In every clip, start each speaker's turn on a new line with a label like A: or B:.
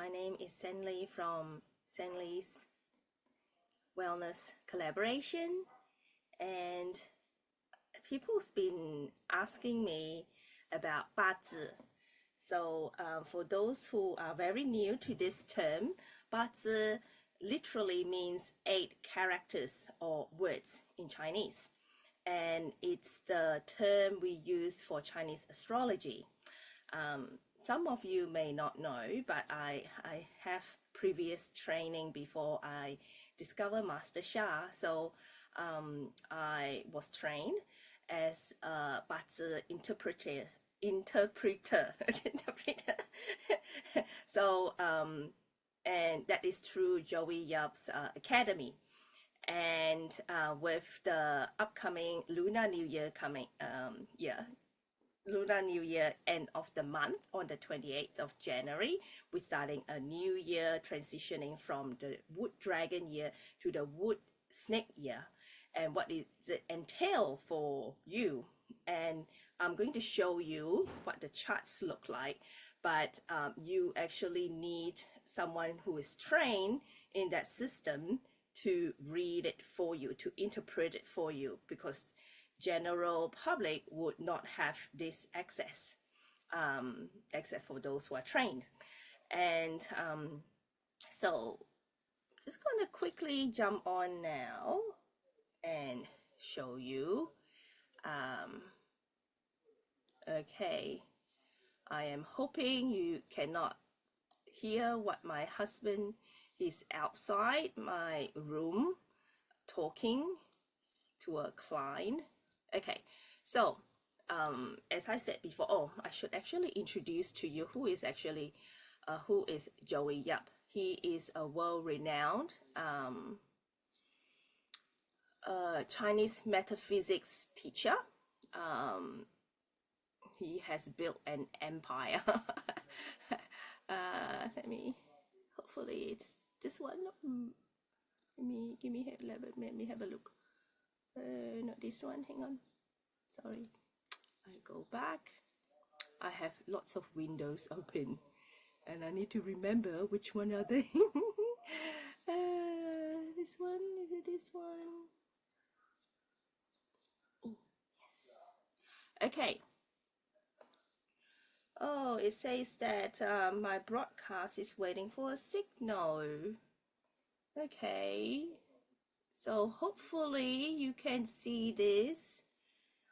A: my name is Senli from Senli's Wellness Collaboration, and people's been asking me about Bazi. So for those who are very new to this term, Bazi literally means 8 characters or words in Chinese, and it's the term we use for Chinese astrology. Some of you may not know, but I have previous training before I discovered Master Sha. So I was trained as a Bazi interpreter. So and that is through Joey Yap's academy. And with the upcoming Lunar New Year coming, Lunar New Year end of the month on the 28th of January, we're starting a new year, transitioning from the wood dragon year to the wood snake year, and what does it entail for you. And I'm going to show you what the charts look like, but you actually need someone who is trained in that system to read it for you, to interpret it for you, because general public would not have this access, except for those who are trained. And so just going to quickly jump on now and show you. Okay, I am hoping you cannot hear what my husband is outside my room talking to a client. Okay, so as I said before, I should actually introduce to you who is Joey Yap. He is a world-renowned Chinese metaphysics teacher. He has built an empire. Hopefully it's this one. Let me have a look. Not this one, hang on, sorry. I go back. I have lots of windows open and I need to remember which one are they. This one, is it this one? Oh, yes. Okay. Oh, it says that my broadcast is waiting for a signal. Okay, so hopefully you can see this.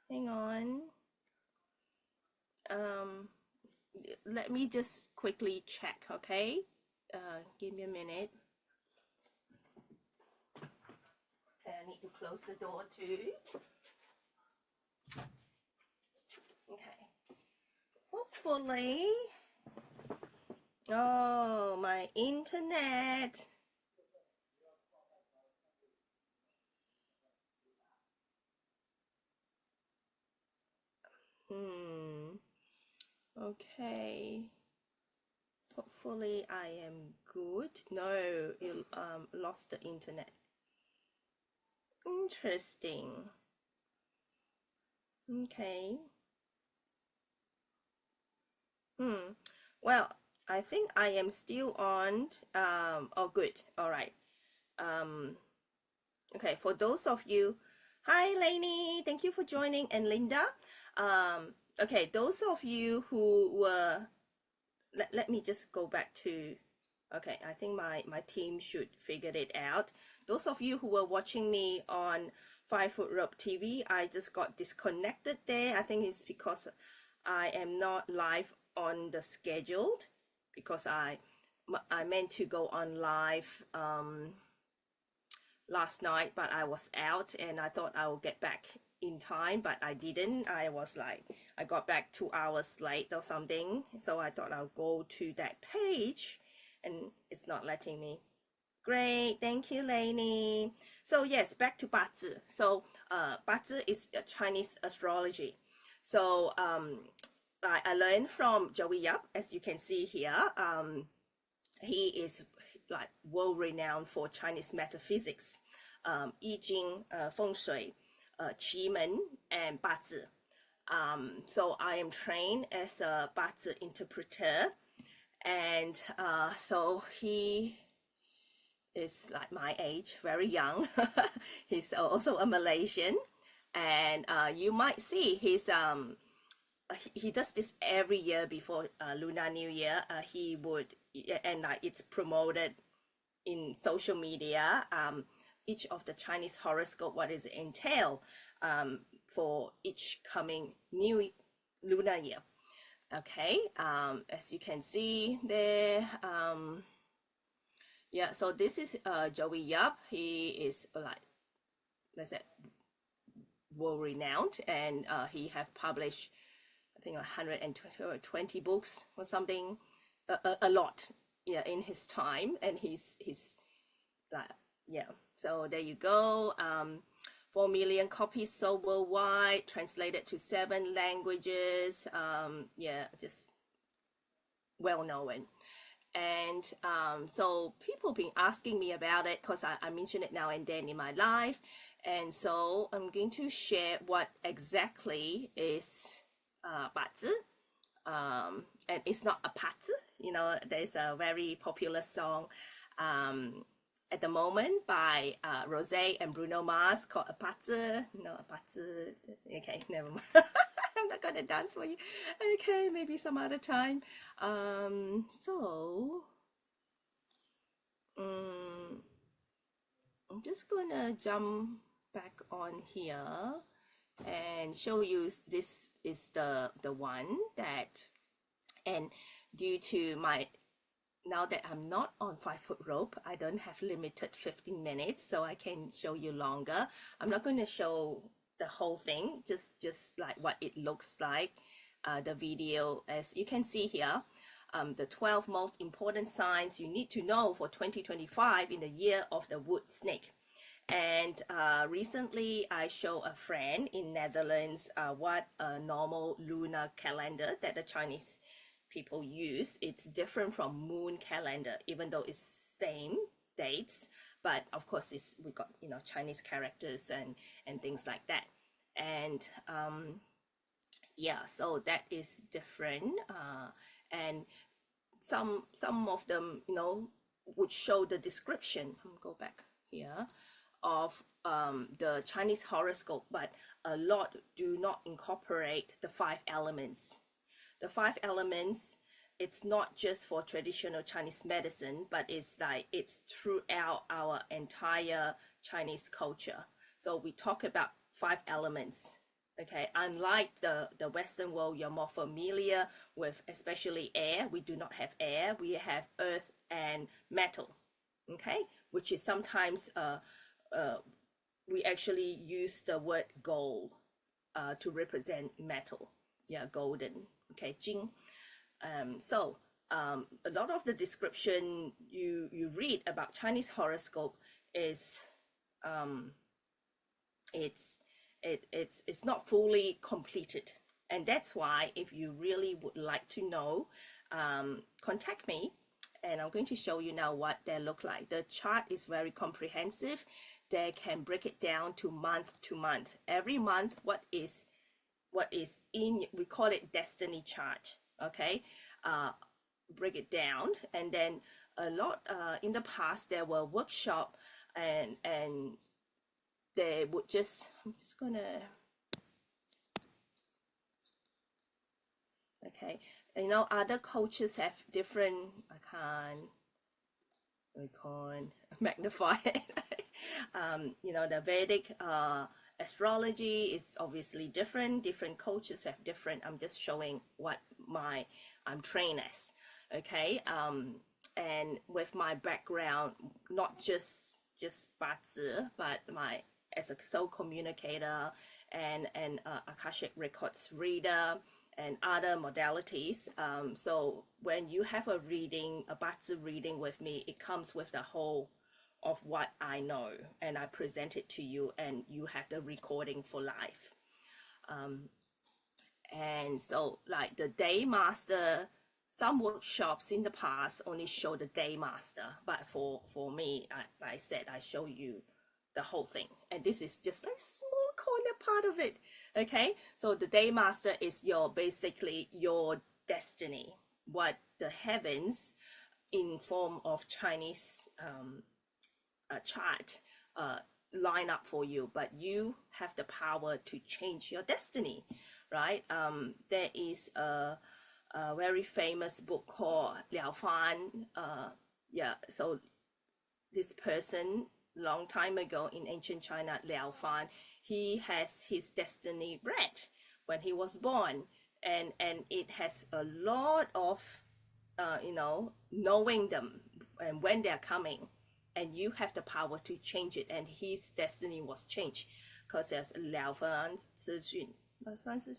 A: Hang on. Let me just quickly check, okay? Give me a minute. Okay, I need to close the door too. Okay. Hopefully. Oh, my internet. Okay. Hopefully I am good. No, you lost the internet. Interesting. Okay. Well, I think I am still on. Oh, good. All right. Okay, for those of you, hi Lainey, thank you for joining, and Linda. Okay, those of you who were, let me just go back to, okay, I think my team should figure it out. Those of you who were watching me on 5 Foot Rope TV, I just got disconnected there. I think it's because I am not live on the scheduled, because I meant to go on live last night, but I was out and I thought I will get back in time, but I didn't. I was like, I got back 2 hours late or something, so I thought I'll go to that page and it's not letting me. Great, thank you, Lainey. So yes, back to Bazi. So Bazi is a Chinese astrology. So I learned from Joey Yap, as you can see here. He is like world-renowned for Chinese metaphysics, I Ching, Feng Shui, Qi Men, and Bazi. So I am trained as a Bazi interpreter, And so he is like my age, very young. He's also a Malaysian, and you might see he does this every year before Lunar New Year. He would, and it's promoted in social media. Each of the Chinese horoscope, what does it entail for each coming new lunar year? Okay, as you can see there, yeah. So this is Joey Yap. He is like, let's say, world renowned, and he have published, I think, 120 books or something, a lot, yeah, in his time, and he's like, yeah. So there you go. 4 million copies sold worldwide, translated to 7 languages. Yeah, just well known. And so people been asking me about it because I mention it now and then in my life. And so I'm going to share what exactly is Bazi. And it's not a patzi. There's a very popular song at the moment by Rose and Bruno Mars called a patzi. No, a patzi. Okay, never mind. I'm not gonna dance for you. Okay, maybe some other time. So I'm just gonna jump back on here and show you. This is the one that, and due to my, now that I'm not on 5-foot rope, I don't have limited 15 minutes, so I can show you longer. I'm not going to show the whole thing, just like what it looks like, the video. As you can see here, the 12 most important signs you need to know for 2025 in the year of the wood snake. And recently I showed a friend in Netherlands what a normal lunar calendar that the Chinese people use. It's different from moon calendar, even though it's same dates, but of course we got Chinese characters and things like that. And yeah, so that is different. And some of them would show the description. Go back here of the Chinese horoscope, but a lot do not incorporate the 5 elements. The 5 elements, it's not just for traditional Chinese medicine, but it's throughout our entire Chinese culture. So we talk about 5 elements. Okay, unlike the Western world, you're more familiar with especially air. We do not have air. We have earth and metal. Okay, which is sometimes we actually use the word gold to represent metal. Yeah, golden. Okay, Jing. So a lot of the description you read about Chinese horoscope is it's not fully completed, and that's why if you really would like to know, contact me, and I'm going to show you now what they look like. The chart is very comprehensive. They can break it down to month. Every month, what is in, we call it destiny chart. Okay, break it down. And then a lot in the past there were workshop, and they would just, I'm just gonna, okay, other coaches have different, we can't magnify it. The Vedic astrology is obviously different coaches have different. I'm just showing what I'm trained as. Okay, and with my background, not just Bazi, but as a soul communicator and Akashic records reader and other modalities. So when you have a Bazi reading with me, it comes with the whole of what I know, and I present it to you, and you have the recording for life. And so like the day master, some workshops in the past only show the day master, but for me, I said I show you the whole thing, and this is just a small corner part of it. Okay, so the day master is basically your destiny, what the heavens in form of Chinese chart line up for you, but you have the power to change your destiny, right? There is a very famous book called Liao Fan. Yeah, so this person long time ago in ancient China, Liao Fan, he has his destiny read when he was born, and it has a lot of knowing them and when they're coming, and you have the power to change it. And his destiny was changed because there's Liao Fan Zijun,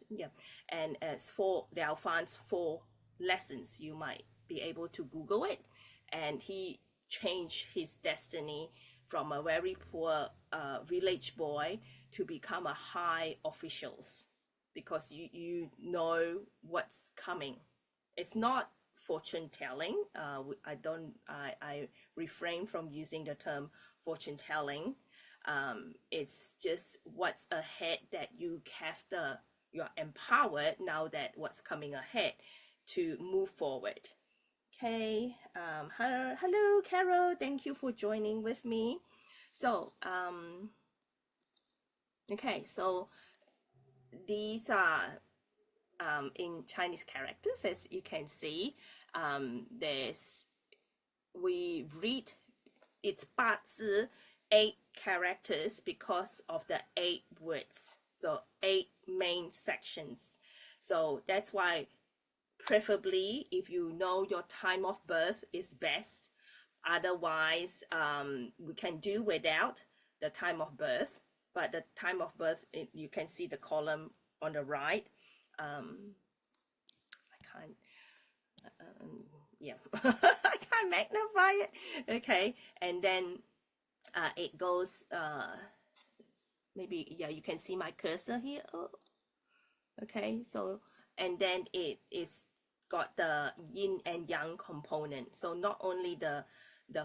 A: yeah, and as for Liao Fan's 4 lessons, you might be able to Google it, and he changed his destiny from a very poor village boy to become a high officials, because you know what's coming. It's not fortune telling. I refrain from using the term fortune telling. It's just what's ahead that you're empowered now that what's coming ahead to move forward. Okay. Hello, Carol. Thank you for joining with me. So, okay. So these are in Chinese characters, as you can see. We read it's Bazi 8 characters because of the 8 words. So 8 main sections. So that's why preferably if you know your time of birth is best. Otherwise, we can do without the time of birth, but the time of birth, you can see the column on the right. I can't, yeah, I can't magnify it. Okay, and then it goes, maybe, yeah, you can see my cursor here. Oh, okay, so, and then it is got the yin and yang component. So not only the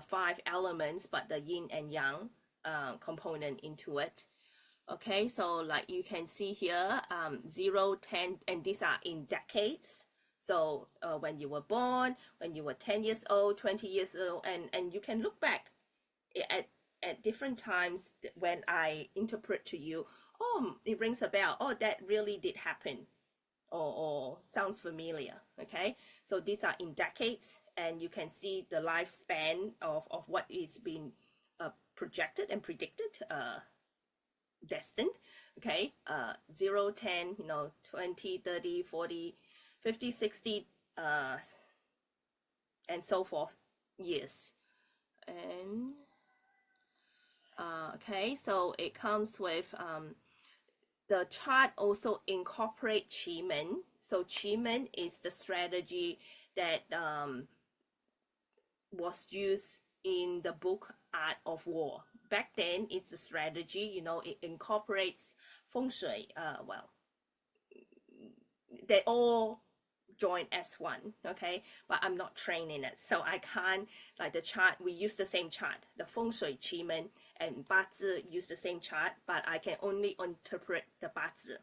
A: 5 elements, but the yin and yang component into it. Okay, so like you can see here, 0, 10, and these are in decades. So when you were born, when you were 10 years old, 20 years old, and you can look back at different times when I interpret to you, oh, it rings a bell. Oh, that really did happen. Or sounds familiar. Okay, so these are in decades, and you can see the lifespan of what is being projected and predicted, destined. Okay, 0, 10, 20, 30, 40, 50, 60, and so forth years. And okay, so it comes with the chart also incorporate Qi-Men. So Qi-Men is the strategy that was used in the book Art of War. Back then, it's a strategy, it incorporates feng shui. Well, they all join as one, okay? But I'm not trained in it, so I can't, like the chart, we use the same chart. The feng shui, Qi-Men, and Bazi use the same chart, but I can only interpret the Bazi.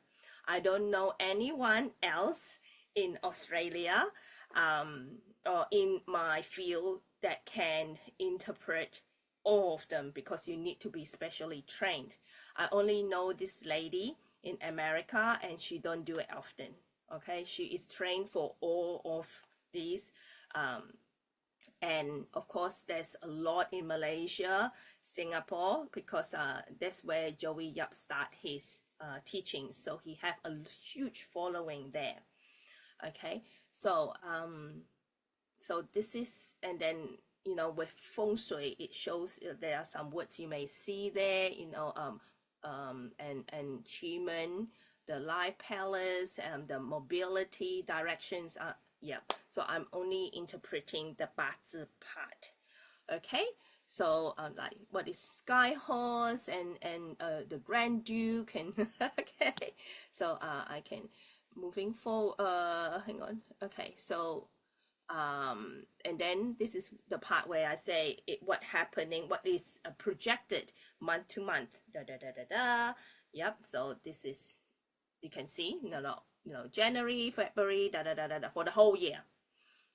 A: I don't know anyone else in Australia or in my field that can interpret all of them, because you need to be specially trained. I only know this lady in America, and she don't do it often. Okay, she is trained for all of these. And of course, there's a lot in Malaysia, Singapore, because that's where Joey Yap start his teachings. So he have a huge following there. Okay, so so this is, and then with feng shui, it shows there are some words you may see there, and Qi-Men, the life palace, and the mobility directions are, yeah. So I'm only interpreting the Bazi part. Okay, so like what is sky horse and the Grand Duke, and okay, so I can moving forward. Hang on. Okay, so and then this is the part where I say what is projected month to month. Yep. So this is, you can see, January, February, for the whole year.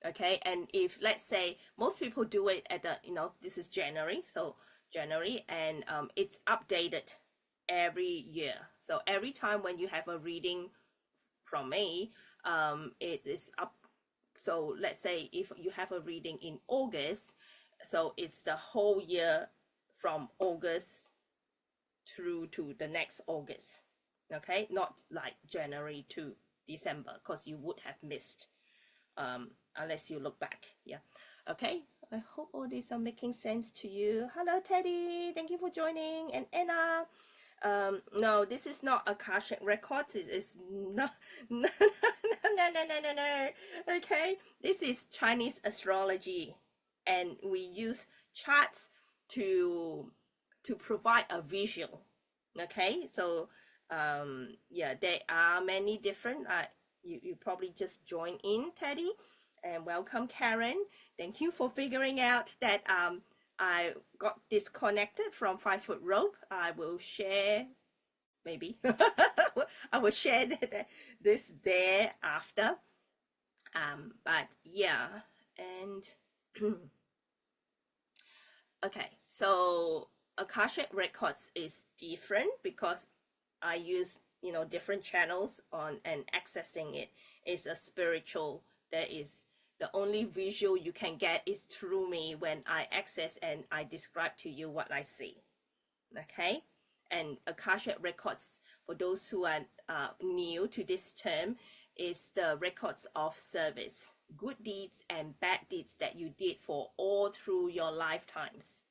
A: Okay, and if let's say most people do it at the, this is January, so January, and it's updated every year. So every time when you have a reading from me, it is up. So let's say if you have a reading in August, so it's the whole year from August through to the next August. Okay, not like January to December, because you would have missed, unless you look back. Yeah. Okay, I hope all these are making sense to you. Hello Teddy, thank you for joining. And Anna, no, this is not Akashic records. It's not. No, no. Okay, this is Chinese astrology, and we use charts to provide a visual. Okay, so yeah, there are many different. You probably just joined in, Teddy, and welcome, Karen. Thank you for figuring out that I got disconnected from 5 foot rope. I will share, maybe I will share this there after. But yeah, and okay, so Akashic records is different because I use different channels on, and accessing it is a spiritual. That is the only visual you can get is through me when I access and I describe to you what I see. Okay, and Akashic records, for those who are new to this term, is the records of service, good deeds and bad deeds that you did for all through your lifetimes.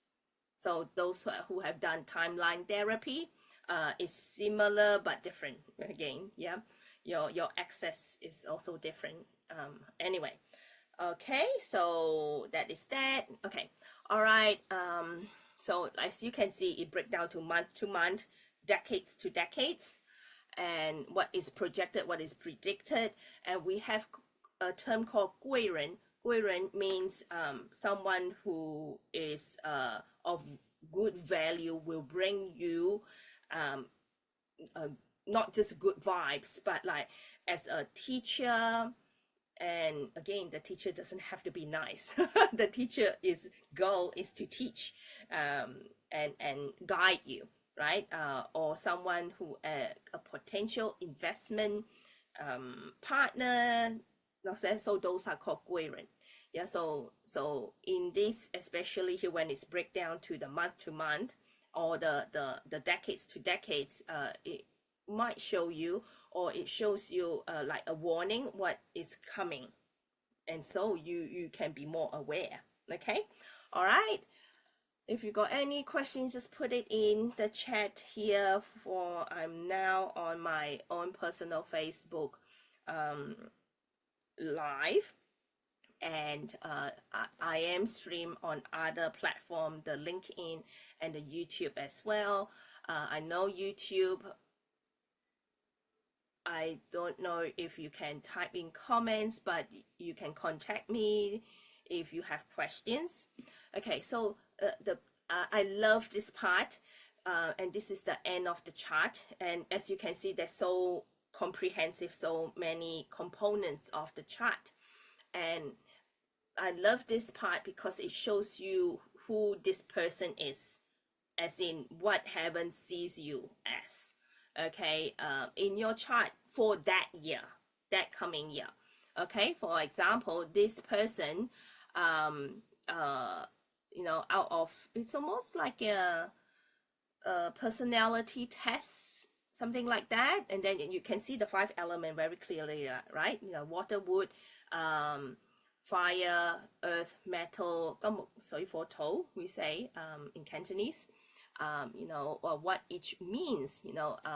A: So those who have done timeline therapy, is similar but different again. Yeah, your access is also different. Anyway, okay, so that is that. Okay, all right. So as you can see, it breaks down to month, decades to decades, and what is projected, what is predicted. And we have a term called 贵人. 贵人 means someone who is of good value, will bring you not just good vibes, but like as a teacher. And again, the teacher doesn't have to be nice. The teacher is goal is to teach, and guide you, right? Or someone who a potential investment partner. So those are called 贵人. Yeah, so in this, especially here when it's break down to the month to month, or the decades to decades, it might show you, or it shows you like a warning what is coming, and so you can be more aware. Okay, all right. If you got any questions, just put it in the chat here. For I'm now on my own personal Facebook live, and I am stream on other platform, the LinkedIn and the YouTube as well. I know YouTube, I don't know if you can type in comments, but you can contact me if you have questions. Okay, so I love this part, and this is the end of the chart. And as you can see, there's so comprehensive, so many components of the chart. And I love this part because it shows you who this person is, as in what heaven sees you as. Okay, in your chart for that year, that coming year. Okay, for example, this person, out of, it's almost like a personality test, something like that. And then you can see the 5 element very clearly, right? Water, wood, fire, earth, metal, 金木水火土, we say in Cantonese. What each means.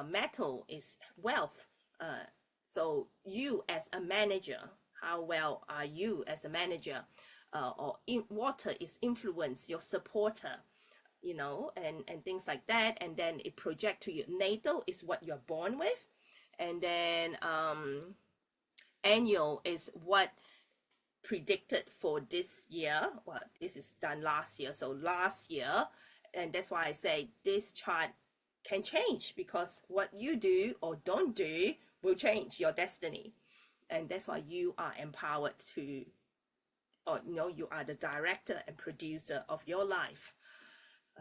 A: Metal is wealth. So you as a manager, how well are you as a manager? Or water is influence, your supporter, and things like that. And then it project to you. Natal is what you're born with. And then annual is what predicted for this year. Well, this is done last year. So last year, and that's why I say this chart can change, because what you do or don't do will change your destiny. And that's why you are empowered to or you are the director and producer of your life.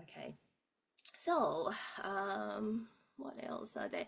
A: Okay, so what else are there?